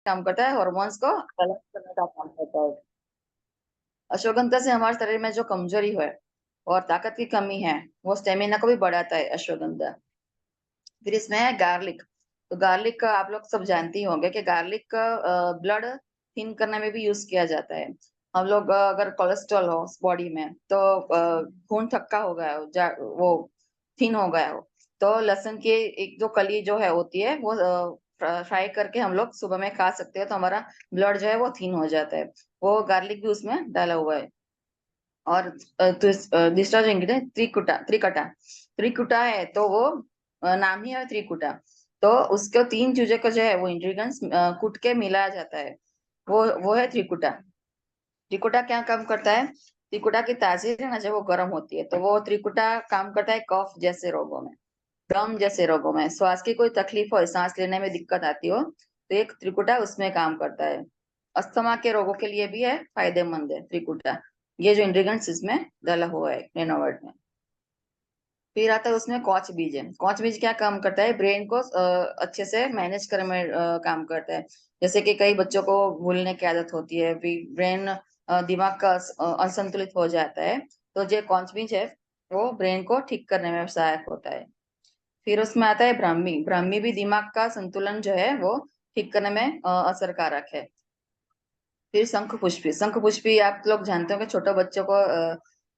काम करता है, हार्मोन्स को बैलेंस करने का काम करता है। अश्वगंधा से हमारे शरीर में जो कमजोरी है और ताकत की कमी है, वो स्टेमिना को भी बढ़ाता है अश्वगंधा। फिर इसमें है गार्लिक। तो गार्लिक का आप लोग सब जानते ही होंगे कि गार्लिक का ब्लड थिन करने में भी यूज किया जाता है। हम लोग अगर कोलेस्ट्रॉल हो बॉडी में, तो खून थक्का हो गया हो, वो थिन हो गया हो, तो लहसुन की एक जो कली जो है होती है, वो फ्राई करके हम लोग सुबह में खा सकते हैं, तो हमारा ब्लड जो है वो थिन हो जाता है। वो गार्लिक भी उसमें डाला हुआ है। और दूसरा जो इंग्रेडिएंट त्रिकुटा, त्रिकटा। त्रिकुटा है तो वो नाम ही है त्रिकुटा। तो उसको तीन चीजों को जो है वो इंग्रेडिएंट्स कूट के मिलाया जाता है, वो है त्रिकुटा। त्रिकुटा क्या काम करता है? त्रिकुटा की तासीर है ना, जब वो गर्म होती है, तो वो त्रिकुटा काम करता है कफ जैसे रोगों में, दम जैसे रोगों में, श्वास की कोई तकलीफ हो, सांस लेने में दिक्कत आती हो, तो एक त्रिकुटा उसमें काम करता है। अस्थमा के रोगों के लिए भी है, फायदेमंद है त्रिकुटा। ये जो इंग्रेडिएंट्स इसमें डाला हुआ है रेनोवेट में। फिर आता है उसमें कॉच बीज है। कॉच बीज क्या काम करता है? ब्रेन को अच्छे से मैनेज करने में काम करता है। जैसे कि कई बच्चों को भूलने की आदत होती है, ब्रेन, दिमाग का असंतुलित हो जाता है, तो जो कॉच बीज है वो ब्रेन को ठीक करने में सहायक होता है। फिर उसमें आता है ब्राह्मी। ब्राह्मी भी दिमाग का संतुलन जो है वो ठीक करने में असरकारक है। फिर शंख पुष्पी। शंख पुष्पी आप लोग जानते हो कि छोटे बच्चों को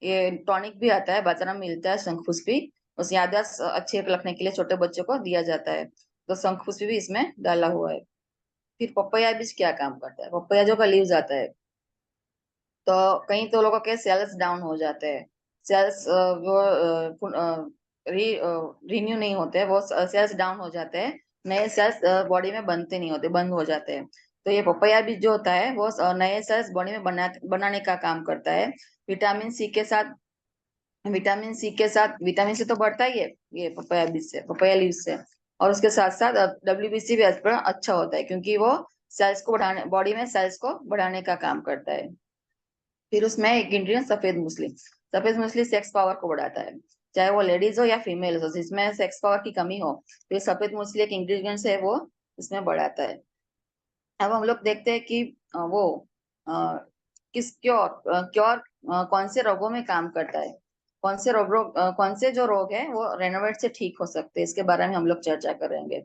ये टॉनिक भी आता है, बाजार में मिलता है शंख पुष्पी। उस याददाश्त अच्छी रखने के लिए छोटे बच्चों को दिया जाता है, तो शंख पुष्पी भी इसमें डाला हुआ है। फिर पपैया बीज क्या काम करता है? पपैया जो का लीव्स आता है, तो कई तो लोगों के सेल्स डाउन हो जाते हैं। सेल्स वो रिन्यू नहीं होते, वो सेल्स डाउन हो जाते हैं, नए सेल्स बॉडी में बनते नहीं होते, बंद हो जाते हैं। तो ये पपैया बीज जो होता है वो नए सेल्स बॉडी में बनाने का काम करता है। विटामिन सी के साथ, विटामिन सी तो बढ़ता ही है ये पपैया बीज से, पपैया लीव से। और उसके साथ साथ WBC भी अच्छा होता है, क्योंकि वो सेल्स को बढ़ाने, बॉडी में सेल्स को बढ़ाने का काम करता है। फिर उसमें एक इंग्रेडिएंट सफेद मूसली। सफेद मूसली सेक्स पावर को बढ़ाता है, चाहे वो लेडीज हो या फीमेल हो, जिसमें सेक्स पावर की कमी हो, तो ये सफेद मूसली एक इंग्रेडिएंट है, वो इसमें बढ़ाता है। अब हम लोग देखते हैं कि वो अ, किस क्योर क्योर कौन से रोगों में काम करता है। कौन से जो रोग है वो रेनोवेट से ठीक हो सकते हैं, इसके बारे में हम लोग चर्चा करेंगे।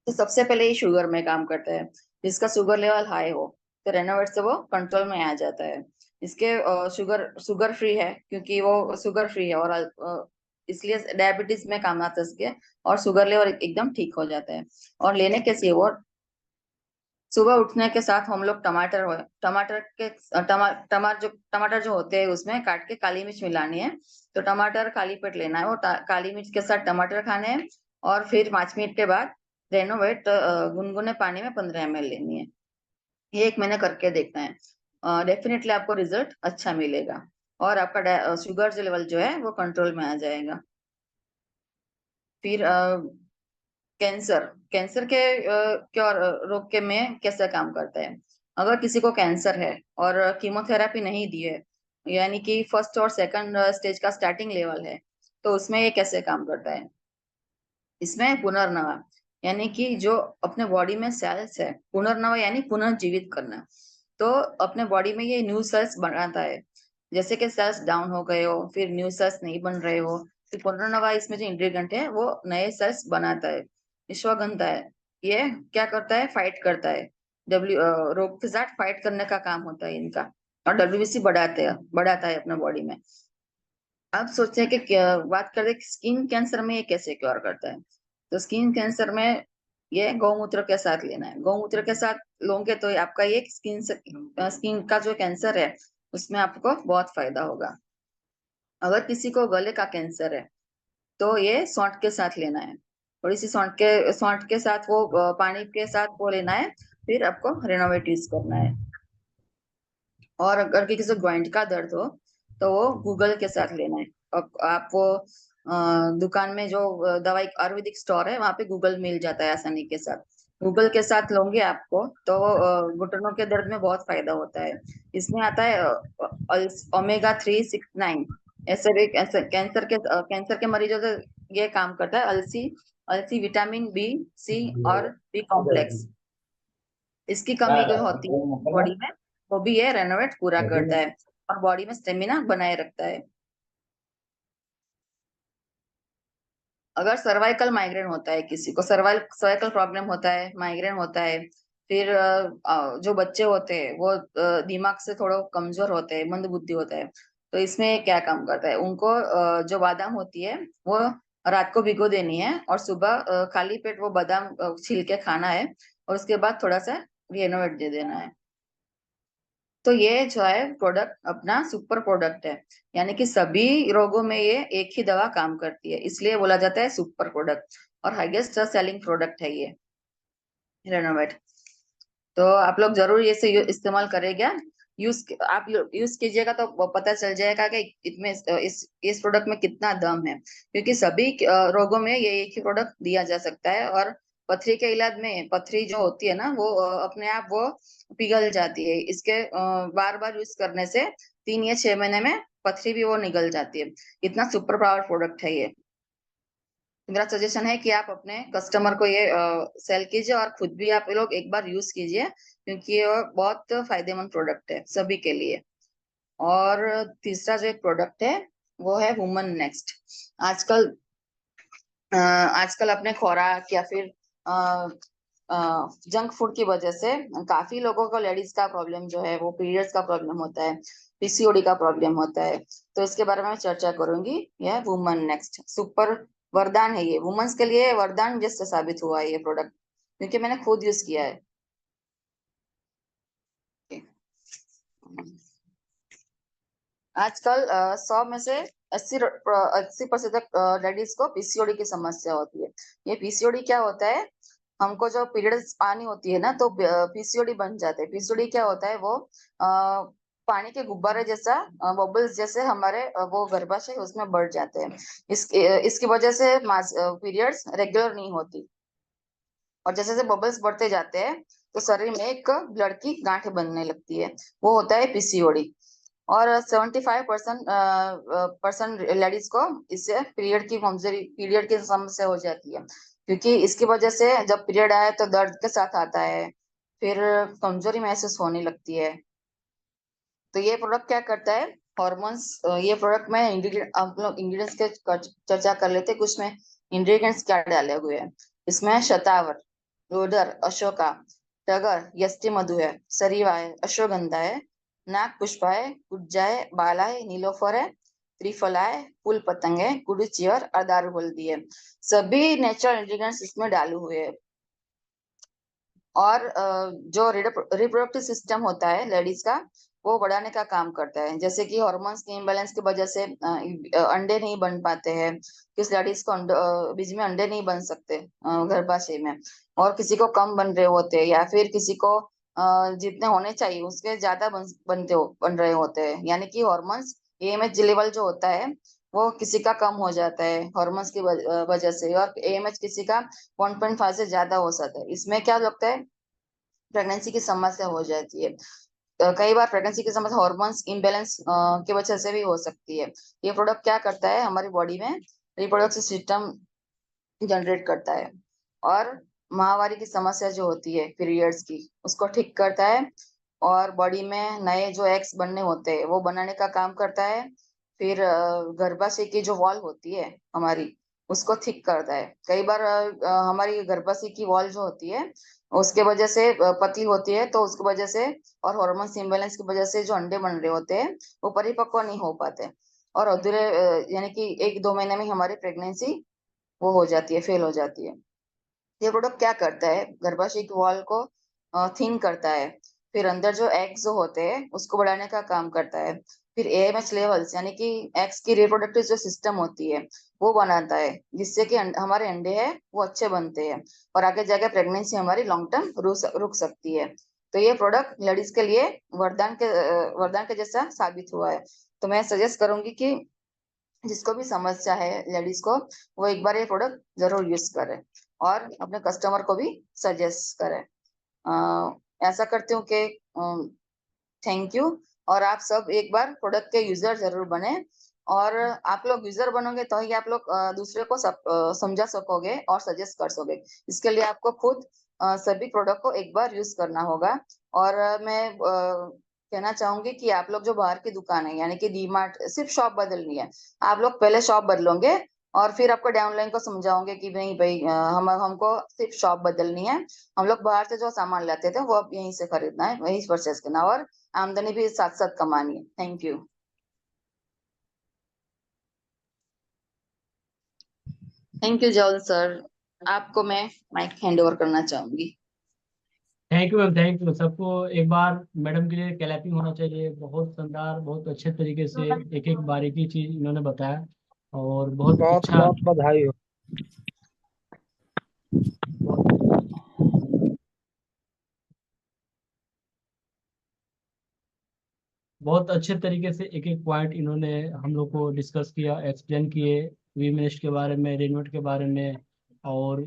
तो सबसे पहले ये शुगर में काम करता है। जिसका शुगर लेवल हाई हो, तो रेनोवेट से वो कंट्रोल में आ जाता है। इसके शुगर शुगर फ्री है, क्योंकि वो शुगर फ्री है, और इसलिए डायबिटीज में काम आता है इसके। और शुगर लेवल एकदम ठीक हो जाता है। और लेने कैसे वो, सुबह उठने के साथ हम लोग टमाटर हो, टमाटर के टमाटर जो होते हैं उसमें काट के काली मिर्च मिलानी है। तो टमाटर खाली पेट लेना है, वो काली मिर्च के साथ टमाटर खाने हैं। और फिर 5 मिनट के बाद रेनोवेट गुनगुने पानी में 15 ml लेनी है। ये 1 महीने करके देखना है, डेफिनेटली आपको रिजल्ट अच्छा मिलेगा। और आपका शुगर जो लेवल जो है वो कंट्रोल में आ जाएगा। फिर कैंसर। कैंसर के क्या रोग के में कैसे काम करता है? अगर किसी को कैंसर है और कीमोथेरेपी नहीं दी है, यानी कि फर्स्ट और सेकंड स्टेज का स्टार्टिंग लेवल है, तो उसमें ये कैसे काम करता है? इसमें पुनर्नवा, यानी कि जो अपने बॉडी में सेल्स है, पुनर्नवा यानी पुनर्जीवित करना। तो अपने बॉडी में ये न्यू सेल्स बनाता है। जैसे कि सेल्स डाउन हो गए हो, फिर न्यू सेल्स नहीं बन रहे हो, तो पुनर्नवा इसमें जो इंग्रेडिएंट है वो नए सेल्स बनाता है। विश्वगंधा है, ये क्या करता है? फाइट करता है। रोग के साथ फाइट करने का काम होता है इनका। और WBC बढ़ाता है अपने बॉडी में। अब सोचते हैं कि बात करते हैं स्किन कैंसर में ये कैसे क्योर करता है। तो स्किन कैंसर में ये गौमूत्र के साथ लेना है। गौमूत्र के साथ लोगे तो आपका ये स्किन का जो कैंसर है उसमें आपको बहुत फायदा होगा। अगर किसी को गले का कैंसर है, तो ये सौंठ के साथ लेना है। थोड़ी सी सौंठ के साथ वो पानी के साथ वो लेना है। फिर आपको रेनोवेट यूज करना है। और अगर किसी को ज्वाइंट का दर्द हो, तो वो गूगल के साथ लेना है। आप वो दुकान में जो दवाई आयुर्वेदिक स्टोर है वहां पे गूगल मिल जाता है आसानी के साथ। गूगल के साथ लोगे आपको, तो घुटनों के दर्द में बहुत फायदा होता है। इसमें आता है Omega 369। ऐसे भी कैंसर के मरीजों से ये काम करता है। अलसी, अलसी विटामिन B, C और B कॉम्प्लेक्स। इसकी कमी जो होती है बॉडी में, वो भी ये रेनोवेट पूरा करता है और बॉडी में स्टेमिना बनाए रखता है। अगर सर्वाइकल माइग्रेन होता है, किसी को सर्वाइकल प्रॉब्लम होता है, माइग्रेन होता है, फिर जो बच्चे होते हैं वो दिमाग से थोड़ा कमजोर होते हैं, मंद बुद्धि होता है, तो इसमें क्या काम करता है, उनको जो बादाम होती है वो रात को भिगो देनी है और सुबह खाली पेट वो बादाम छील के खाना है और उसके बाद थोड़ा सा रेनोवेट दे देना है। तो ये जो है प्रोडक्ट अपना सुपर प्रोडक्ट है, यानी कि सभी रोगों में ये एक ही दवा काम करती है, इसलिए बोला जाता है सुपर प्रोडक्ट और हाईएस्ट सेलिंग प्रोडक्ट है ये रेनोवेट। तो आप लोग जरूर ये से इस्तेमाल करेगा, आप यूज कीजिएगा तो वो पता चल जाएगा कि इसमें इस प्रोडक्ट में कितना दम है, क्योंकि सभी रोगों में ये एक ही प्रोडक्ट दिया जा सकता है। और पथरी के इलाज में, पथरी जो होती है ना वो अपने आप वो पिघल जाती है, इसके बार बार यूज करने से 3 या 6 महीने में पथरी भी वो निकल जाती है। इतना सुपर पावर प्रोडक्ट है ये। मेरा सजेशन है कि आप अपने कस्टमर को ये सेल कीजिए और खुद भी आप लोग एक बार यूज कीजिए, क्योंकि ये बहुत फायदेमंद प्रोडक्ट है सभी के लिए। और तीसरा जो एक प्रोडक्ट है वो है वुमन नेक्स्ट। आजकल आजकल अपने खुराक या फिर जंक फूड की वजह से काफी लोगों को लेडीज का प्रॉब्लम जो है वो पीरियड्स का प्रॉब्लम होता है, पीसीओडी का प्रॉब्लम होता है। तो इसके बारे में मैं चर्चा करूंगी। यह वुमन नेक्स्ट सुपर वरदान है, ये वुमेन्स के लिए वरदान जैसे साबित हुआ है ये प्रोडक्ट, क्योंकि मैंने खुद यूज किया है। आजकल 100 में से 80% लेडीज को पीसीओडी की समस्या होती है। ये पीसीओडी क्या होता है, हमको जो पीरियड्स पानी होती है ना तो पीसीओडी बन जाते हैं। पीसीओडी क्या होता है, वो पानी के गुब्बारे जैसा, बबल्स जैसे हमारे वो गर्भाशय उसमें बढ़ जाते हैं। इसकी वजह से पीरियड्स रेगुलर नहीं होती, और जैसे जैसे बबल्स बढ़ते जाते हैं तो शरीर में एक ब्लड की गांठ बनने लगती है, वो होता है पीसीओडी। और 75% लेडीज को इससे पीरियड की कमजोरी, पीरियड की समस्या हो जाती है, क्योंकि इसकी वजह से जब पीरियड आए तो दर्द के साथ आता है, फिर कमजोरी महसूस होने लगती है। तो ये प्रोडक्ट क्या करता है, हॉर्मोन्स, ये प्रोडक्ट में इंग्रेडिएंट, हम लोग इंग्रेडिएंट्स के चर्चा कर लेते हैं। कुछ में इंग्रेडिएंट्स क्या डाले हुए हैं इसमें, शतावर, रोडर, अशोका, टगर, यष्टि मधु है, सरीवा है, अश्वगंधा है, नाग पुष्प है, कुज्जा है, बाला है, नीलोफर है, त्रिफला है, फूल पतंग है, गुड़ची और अदारू हल्दी है। सभी नेचुरल इंग्रेडिएंट्स इसमें डाले हुए हैं। और जो रिप्रोडक्टिव सिस्टम होता है लेडीज का, वो बढ़ाने का काम करता है। जैसे कि हार्मोन्स के इम्बेलेंस की वजह से अंडे नहीं बन पाते हैं, किस लेडीज को बीच में अंडे नहीं बन सकते गर्भाशय में, और किसी को कम बन रहे होते हैं, या फिर किसी को जितने होने चाहिए उसके ज्यादा बन रहे होते हैं, यानी कि हार्मोन्स एएमएच लेवल जो होता है वो किसी का कम हो जाता है हार्मोन्स की वजह से, और एएमएच किसी का 1.5 से ज्यादा हो सकता है। इसमें क्या लगता है, प्रेगनेंसी की समस्या हो जाती है। कई बार प्रेगनेंसी की समस्या हार्मोन्स इम्बेलेंस की वजह से भी हो सकती है। ये प्रोडक्ट क्या करता है, हमारी बॉडी में रिप्रोडक्टिव सिस्टम जनरेट करता है, और माहवारी की समस्या जो होती है पीरियड्स की उसको ठीक करता है, और बॉडी में नए जो एग्स बनने होते हैं वो बनाने का काम करता है। फिर गर्भाशय की जो वॉल होती है हमारी, उसको थिक करता है। कई बार हमारी गर्भाशय की वॉल जो होती है उसके वजह से पतली होती है, तो उसकी वजह से और हार्मोन्स इम्बेलेंस की वजह से जो अंडे बन रहे होते हैं वो परिपक्व नहीं हो पाते, और अधूरे यानी कि 1-2 महीने में हमारी प्रेगनेंसी वो हो जाती है, फेल हो जाती है। ये प्रोडक्ट क्या करता है, गर्भाशय की वॉल को थिन करता है, फिर अंदर जो एग्स जो होते हैं उसको बढ़ाने का काम करता है, फिर एएमएच लेवल्स यानी कि एग्स की रिप्रोडक्टिव जो सिस्टम होती है वो बनाता है, जिससे कि हमारे अंडे हैं वो अच्छे बनते हैं, और आगे जाके प्रेगनेंसी हमारी लॉन्ग टर्म रुक सकती है। तो ये प्रोडक्ट लेडीज के लिए वरदान के जैसा साबित हुआ है। तो मैं सजेस्ट करूंगी कि जिसको भी समस्या है लेडीज को, वो एक बार ये प्रोडक्ट जरूर यूज करें और अपने कस्टमर को भी सजेस्ट करें। ऐसा करती हूँ कि थैंक यू। और आप सब एक बार प्रोडक्ट के यूजर जरूर बने, और आप लोग यूजर बनोगे तो ही आप लोग दूसरे को समझा सकोगे और सजेस्ट कर सकोगे। इसके लिए आपको खुद सभी प्रोडक्ट को एक बार यूज करना होगा। और मैं कहना चाहूंगी कि आप लोग जो बाहर की दुकान है यानी कि डीमार्ट, सिर्फ शॉप बदलनी है। आप लोग पहले शॉप बदलोगे और फिर आपको डाउनलाइन को समझाओगे कि नहीं भाई, हम हमको सिर्फ शॉप बदलनी है। हम लोग बाहर से जो सामान लाते थे वो अब यहीं से खरीदना है, वहीं परचेस करना है, और आमदनी भी साथ साथ कमानी है। Thank you. Thank you John sir. आपको मैं माइक हैंड ओवर करना चाहूंगी। Thank you ma'am, thank you सबको। एक बार मैडम के लिए क्लैपिंग होना चाहिए। बहुत शानदार, बहुत अच्छे तरीके से एक एक बारीकी चीज इन्होंने बताया और बहुत बहुत अच्छा। बहुत बधाई हो। बहुत अच्छे तरीके से एक एक पॉइंट इन्होंने हम लोग को डिस्कस किया, एक्सप्लेन किए। वी मिनिस्ट के बारे में, रेनोट के बारे में, और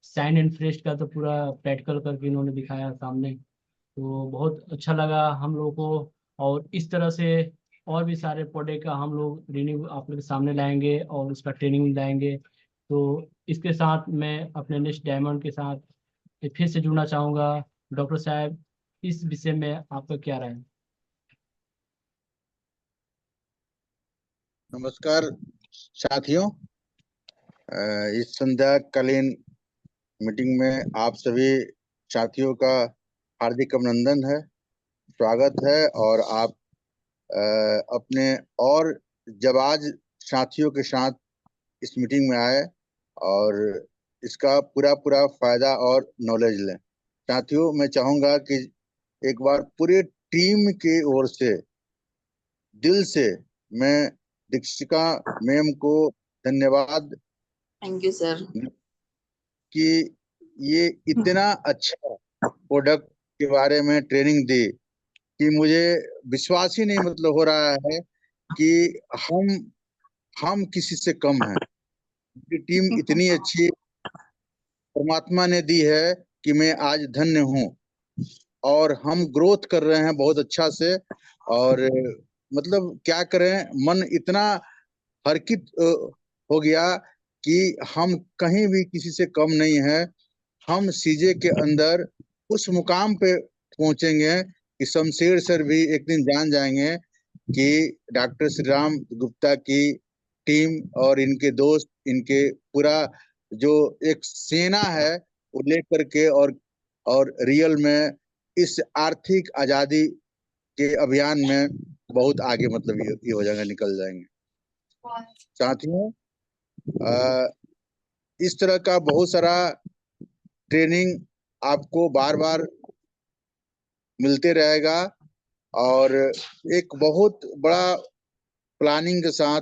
साइन एंड फ्रेस्ट का तो पूरा प्रैक्टिकल करके इन्होंने दिखाया सामने। तो बहुत अच्छा लगा हम लोग को। और इस तरह से और भी सारे प्रोडक्ट का हम लोग रिन्यू आप लोग के सामने लाएंगे और उसका ट्रेनिंग लाएंगे। तो इसके साथ मैं अपने नेक्स्ट डायमंड के साथ फिर से जुड़ना चाहूँगा। डॉक्टर साहब, इस विषय में आपका क्या राय है? नमस्कार साथियों। इस संध्याकालीन मीटिंग में आप सभी साथियों का हार्दिक अभिनंदन है, स्वागत है। और आप अपने और जाबाज साथियों के साथ इस मीटिंग में आए और इसका पूरा पूरा फायदा और नॉलेज लें। साथियों, मैं चाहूंगा कि एक बार पूरे टीम की ओर से दिल से मैं दीक्षिका मैम को धन्यवाद थैंक यू सर। कि ये इतना अच्छा प्रोडक्ट के बारे में ट्रेनिंग दी कि मुझे विश्वास ही नहीं मतलब हो रहा है कि हम हम किसी से कम हैं। टीम इतनी अच्छी परमात्मा ने दी है कि मैं आज धन्य हूँ। और हम ग्रोथ कर रहे हैं बहुत अच्छा से। और मतलब क्या करें, मन इतना हरकित हो गया कि हम कहीं भी किसी से कम नहीं है। हम सीजे के अंदर उस मुकाम पे पहुंचेंगे कि शमशेर सर भी एक दिन जान जाएंगे कि डॉक्टर श्री राम गुप्ता की टीम और इनके दोस्त, इनके पूरा जो एक सेना है वो लेकर के और रियल में इस आर्थिक आजादी के अभियान में बहुत आगे मतलब ये हो जाएंगे, निकल जाएंगे। साथियों, अ, इस तरह का बहुत सारा ट्रेनिंग आपको बार बार मिलते रहेगा। और एक बहुत बड़ा प्लानिंग के साथ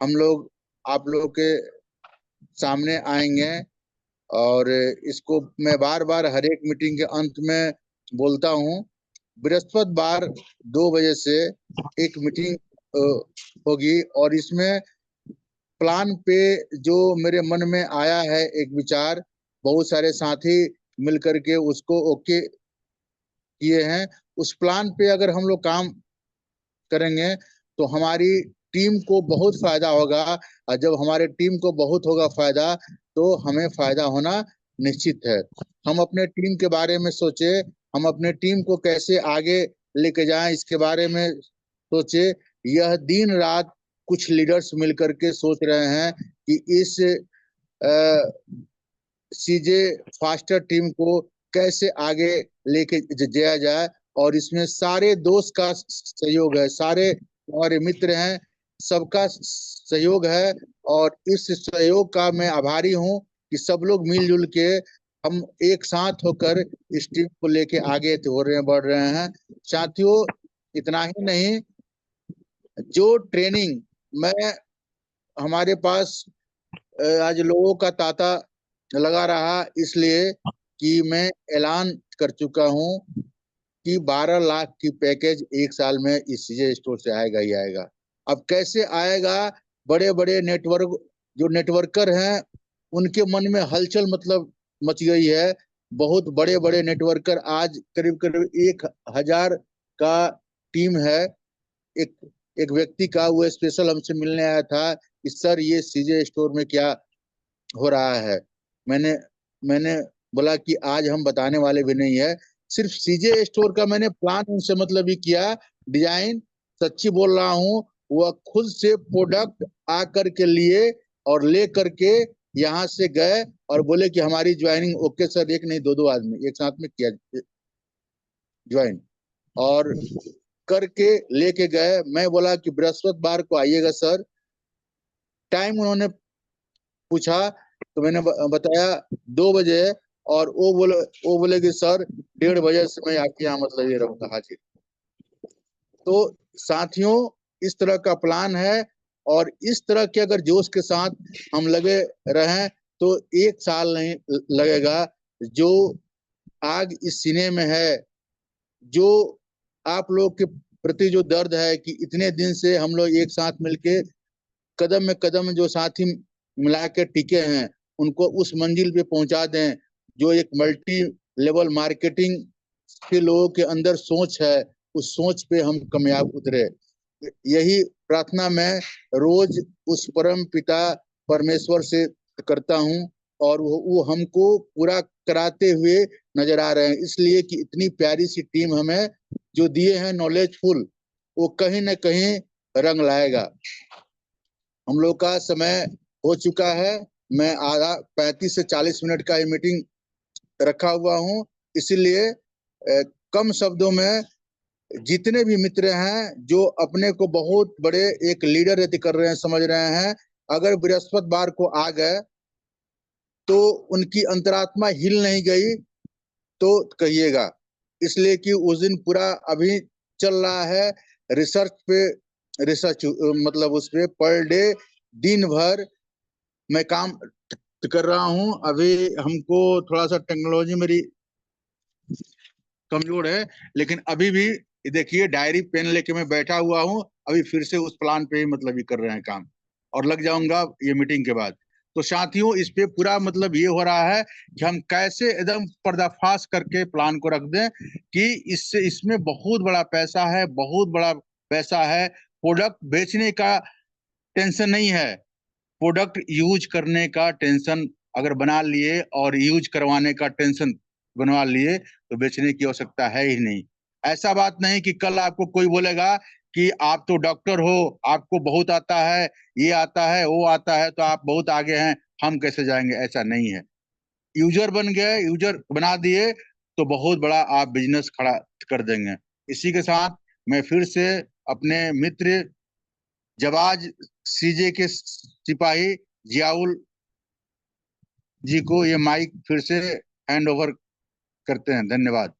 हम लोग आप लोगों के सामने आएंगे। और इसको मैं बार बार हर एक मीटिंग के अंत में बोलता हूँ। बृहस्पतिवार 2 बजे से एक मीटिंग होगी और इसमें प्लान पे जो मेरे मन में आया है एक विचार, बहुत सारे साथी मिलकर के उसको ओके किए हैं। उस प्लान पे अगर हम लोग काम करेंगे तो हमारी टीम को बहुत फायदा होगा। और जब हमारे टीम को बहुत होगा फायदा तो हमें फायदा होना निश्चित है। हम अपने टीम के बारे में सोचे, हम अपने टीम को कैसे आगे लेके जाएं इसके बारे में सोचे। यह दिन रात कुछ लीडर्स मिलकर के सोच रहे हैं कि इस सीजे फास्टर टीम को कैसे आगे लेके जाया जाए। और इसमें सारे दोस्त का सहयोग है, सारे हमारे मित्र हैं, सबका सहयोग है। और इस सहयोग का मैं आभारी हूँ कि सब लोग मिलजुल के हम एक साथ होकर इस टीम को लेके आगे हो रहे हैं, बढ़ रहे हैं। साथियों, इतना ही नहीं, जो ट्रेनिंग मैं हमारे पास आज लोगों का तांता लगा रहा, इसलिए कि मैं ऐलान कर चुका हूं कि 12 लाख की पैकेज एक साल में इस सीजे स्टोर से आएगा ही आएगा। अब कैसे आएगा? बड़े बड़े नेटवर्क जो नेटवर्कर हैं उनके मन में हलचल मतलब मच गई है। बहुत बड़े बड़े नेटवर्कर आज करीब करीब 1,000 का टीम है। एक एक व्यक्ति का वो स्पेशल हमसे मिलने आया था कि सर ये सीजे स्टोर में क्या हो रहा है। मैंने मैंने बोला कि आज हम बताने वाले भी नहीं है। सिर्फ सीजे स्टोर का मैंने प्लान उनसे मतलब ही किया, डिजाइन, सच्ची बोल रहा हूँ, वह खुद से प्रोडक्ट आकर के लिए और ले करके यहाँ से गए और बोले कि हमारी ज्वाइनिंग ओके सर। एक नहीं, दो आदमी एक साथ में किया ज्वाइन और करके लेके गए। मैं बोला कि बृहस्पतिवार को आइएगा सर। टाइम उन्होंने पूछा तो मैंने बताया 2 बजे, और वो बोले कि सर 1:30 बजे से मैं आपके यहाँ मतलब ये रहूंगा हाजिर। तो साथियों, इस तरह का प्लान है, और इस तरह के अगर जोश के साथ हम लगे रहें तो 1 साल नहीं लगेगा। जो आग इस सीने में है, जो आप लोग के प्रति जो दर्द है कि इतने दिन से हम लोग एक साथ मिलके कदम में कदम जो साथी मिला के टिके हैं, उनको उस मंजिल पे पहुंचा दें। जो एक मल्टी लेवल मार्केटिंग के लोगों के अंदर सोच है, उस सोच पे हम कामयाब उतरे। यही प्रार्थना मैं रोज उस परम पिता परमेश्वर से करता हूँ, और वो हमको पूरा कराते हुए नजर आ रहे हैं। इसलिए कि इतनी प्यारी सी टीम हमें जो दिए हैं नॉलेजफुल, वो कहीं न कहीं रंग लाएगा। हम लोग का समय हो चुका है। मैं आधा 35 से 40 मिनट का ये मीटिंग रखा हुआ हूँ, इसीलिए कम शब्दों में जितने भी मित्र हैं जो अपने को बहुत बड़े एक लीडर यदि कर रहे हैं, समझ रहे हैं, अगर बृहस्पतिवार को आ गए तो उनकी अंतरात्मा हिल नहीं गई तो कहिएगा। इसलिए कि उस दिन पूरा अभी चल रहा है रिसर्च मतलब उस पे पर डे दिन भर मैं काम कर रहा हूँ। अभी हमको थोड़ा सा टेक्नोलॉजी मेरी कमजोर है, लेकिन अभी भी देखिए डायरी पेन लेके मैं बैठा हुआ हूँ। अभी फिर से उस प्लान पे ही मतलब ही कर रहे हैं काम, और लग जाऊंगा ये मीटिंग के बाद। तो साथियों, इस पे पूरा मतलब ये हो रहा है कि हम कैसे एकदम पर्दाफाश करके प्लान को रख दें कि इससे इसमें बहुत बड़ा पैसा है, बहुत बड़ा पैसा है। प्रोडक्ट बेचने का टेंशन नहीं है, प्रोडक्ट यूज करने का टेंशन अगर बना लिए और यूज करवाने का टेंशन बनवा लिए तो बेचने की आवश्यकता है ही नहीं। ऐसा बात नहीं कि कल आपको कोई बोलेगा कि आप तो डॉक्टर हो, आपको बहुत आता है, ये आता है, वो आता है, तो आप बहुत आगे हैं, हम कैसे जाएंगे। ऐसा नहीं है। यूजर बन गए, यूजर बना दिए तो बहुत बड़ा आप बिजनेस खड़ा कर देंगे। इसी के साथ मैं फिर से अपने मित्र जवाज सीजे के सिपाही जियाउल जी को ये माइक फिर से हैंड ओवर करते हैं। धन्यवाद।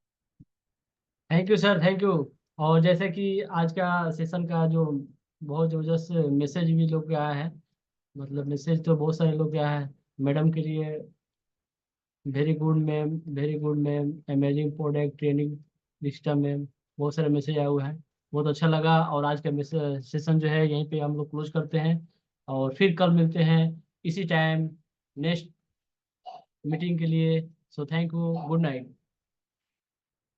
Thank you sir, thank you. और जैसे कि आज का सेशन का जो बहुत ज़बरदस्त मैसेज भी लोग के आया है, मतलब मैसेज तो बहुत सारे लोग के आया है। मैडम के लिए very good ma'am, very good ma'am, amazing product, training system ma'am, बहुत सारे मैसेज आए हुए हैं। बहुत अच्छा लगा। और आज का सेशन जो है यहीं पे हम लोग क्लोज करते हैं, और फिर कल मिलते हैं इसी टाइम नेक्स्ट मीटिंग के लिए। So thank you, good night.